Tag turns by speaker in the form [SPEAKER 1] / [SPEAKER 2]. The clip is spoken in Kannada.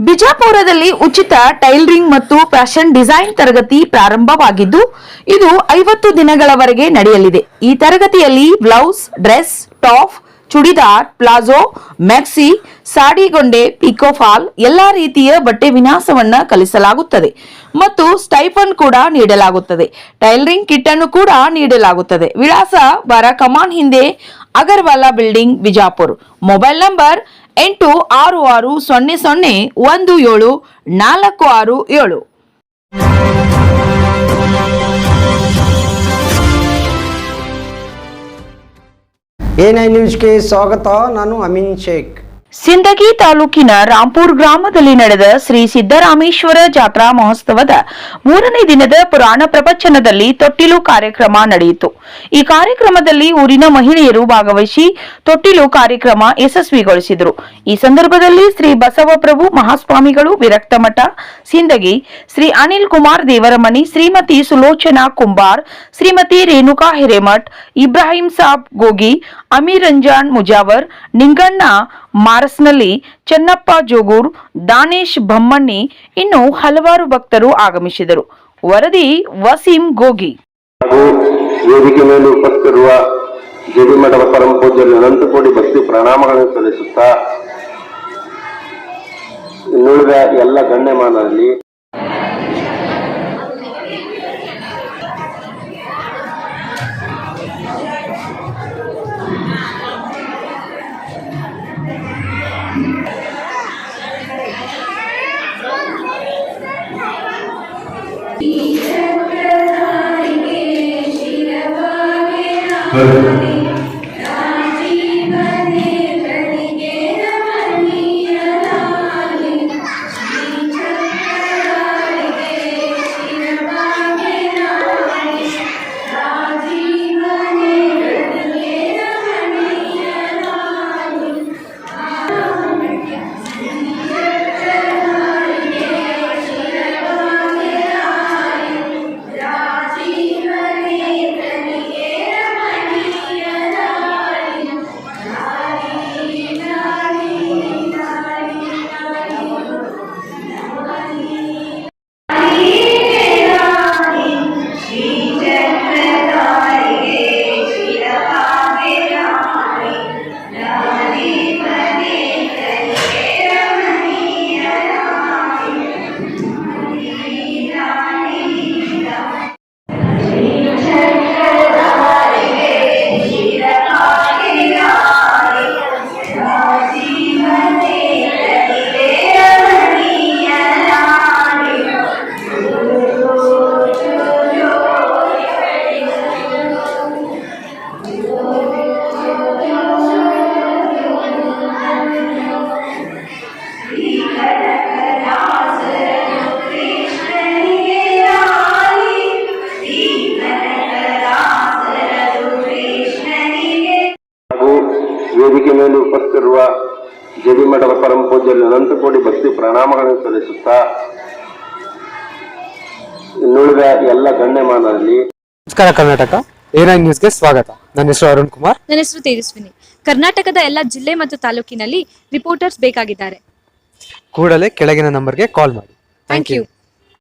[SPEAKER 1] ಬಿಜಾಪುರದಲ್ಲಿ ಉಚಿತ ಟೈಲರಿಂಗ್ ಮತ್ತು ಫ್ಯಾಷನ್ ಡಿಸೈನ್ ತರಗತಿ ಪ್ರಾರಂಭವಾಗಿದ್ದು ಇದು 50 ದಿನಗಳವರೆಗೆ ನಡೆಯಲಿದೆ. ಈ ತರಗತಿಯಲ್ಲಿ blouse, dress, top, churidar, palazzo, maxi, ಸಾಡಿಗೊಂಡೆ, ಪಿಕೋಫಾಲ್ ಎಲ್ಲಾ ರೀತಿಯ ಬಟ್ಟೆ ವಿನ್ಯಾಸವನ್ನ ಕಲಿಸಲಾಗುತ್ತದೆ ಮತ್ತು ಸ್ಟೈಫನ್ ಕೂಡ ನೀಡಲಾಗುತ್ತದೆ. ಟೈಲರಿಂಗ್ ಕಿಟ್ ಅನ್ನು ಕೂಡ ನೀಡಲಾಗುತ್ತದೆ. ವಿಳಾಸ ಬಾರ ಕಮಾನ್ ಹಿಂದೆ, Agarwala building, Bijapur. Mobile number 8660017467.
[SPEAKER 2] A9 ನ್ಯೂಸ್ಗೆ ಸ್ವಾಗತ. ನಾನು ಅಮೀನ್ ಶೇಖ್.
[SPEAKER 1] ಸಿಂದಗಿ ತಾಲೂಕಿನ ರಾಂಪುರ್ ಗ್ರಾಮದಲ್ಲಿ ನಡೆದ ಶ್ರೀ ಸಿದ್ದರಾಮೇಶ್ವರ ಜಾತ್ರಾ ಮಹೋತ್ಸವದ 3ನೇ ದಿನದ ಪುರಾಣ ಪ್ರವಚನದಲ್ಲಿ ತೊಟ್ಟಿಲು ಕಾರ್ಯಕ್ರಮ ನಡೆಯಿತು. ಈ ಕಾರ್ಯಕ್ರಮದಲ್ಲಿ ಊರಿನ ಮಹಿಳೆಯರು ಭಾಗವಹಿಸಿ ತೊಟ್ಟಿಲು ಕಾರ್ಯಕ್ರಮ ಯಶಸ್ವಿಗೊಳಿಸಿದರು. ಈ ಸಂದರ್ಭದಲ್ಲಿ ಶ್ರೀ ಬಸವಪ್ರಭು ಮಹಾಸ್ವಾಮಿಗಳು, ವಿರಕ್ತ ಮಠ ಸಿಂದಗಿ, ಶ್ರೀ ಅನಿಲ್ ಕುಮಾರ್ ದೇವರಮನಿ, ಶ್ರೀಮತಿ ಸುಲೋಚನಾ ಕುಂಬಾರ್, ಶ್ರೀಮತಿ ರೇಣುಕಾ ಹಿರೇಮಠ್, ಇಬ್ರಾಹಿಂ ಸಾಬ್ ಗೋಗಿ, ಅಮೀರ್ ರಂಜಾನ್ ಮುಜಾವರ್, ನಿಂಗಣ್ಣ ಮಾರಸ್ನಲ್ಲಿ, ಚೆನ್ನಪ್ಪ ಜೋಗೂರ್, ದಾನೇಶ್ ಬಮ್ಮಣ್ಣಿ ಇನ್ನು ಹಲವಾರು ಭಕ್ತರು ಆಗಮಿಸಿದರು. ವರದಿ ವಸೀಂ ಗೋಗಿ.
[SPEAKER 3] ವೇದಿಕೆ ಮೇಲೆ ಉಪಸ್ಥಿತಿರುವ ಜೆಡಿ ಮಠದ ಪರಮ ಪೂಜ್ಯರು ಅನಂತ ಕೋಟಿ ಭಕ್ತಿ ಪ್ರಣಾಮಗಳನ್ನು ಸಲ್ಲಿಸುತ್ತಾ ಇನ್ನುಳಿದ ಎಲ್ಲ ಗಣ್ಯಮಾನರಲ್ಲಿ ವೇದಿಕೆ ಮೇಲೆ ಉಪಸ್ಥಿತಿರುವ ಜೆಡಿ ಮಠದ ಪರಮ ಪೂಜ್ಯರು ಅನಂತ ಕೋಟಿ ಭಕ್ತಿ ಪ್ರಣಾಮಗಳನ್ನು ಸಲ್ಲಿಸುತ್ತಾ ಇನ್ನುಳಿದ ಎಲ್ಲ ಗಣ್ಯಮಾನರಲ್ಲಿ.
[SPEAKER 4] ನಮಸ್ಕಾರ ಕರ್ನಾಟಕ, A9 ನ್ಯೂಸ್ಗೆ ಸ್ವಾಗತ. ನನ್ನ ಹೆಸರು ಅರುಣ್ ಕುಮಾರ್.
[SPEAKER 5] ನನ್ನ ಹೆಸರು ತೇಜಸ್ವಿನಿ. ಕರ್ನಾಟಕದ ಎಲ್ಲ ಜಿಲ್ಲೆ ಮತ್ತು ತಾಲೂಕಿನಲ್ಲಿ ರಿಪೋರ್ಟರ್ಸ್ ಬೇಕಾಗಿದ್ದಾರೆ.
[SPEAKER 4] ಕೂಡಲೇ ಕೆಳಗಿನ ನಂಬರ್ಗೆ ಕಾಲ್ ಮಾಡಿ.
[SPEAKER 5] Thank you.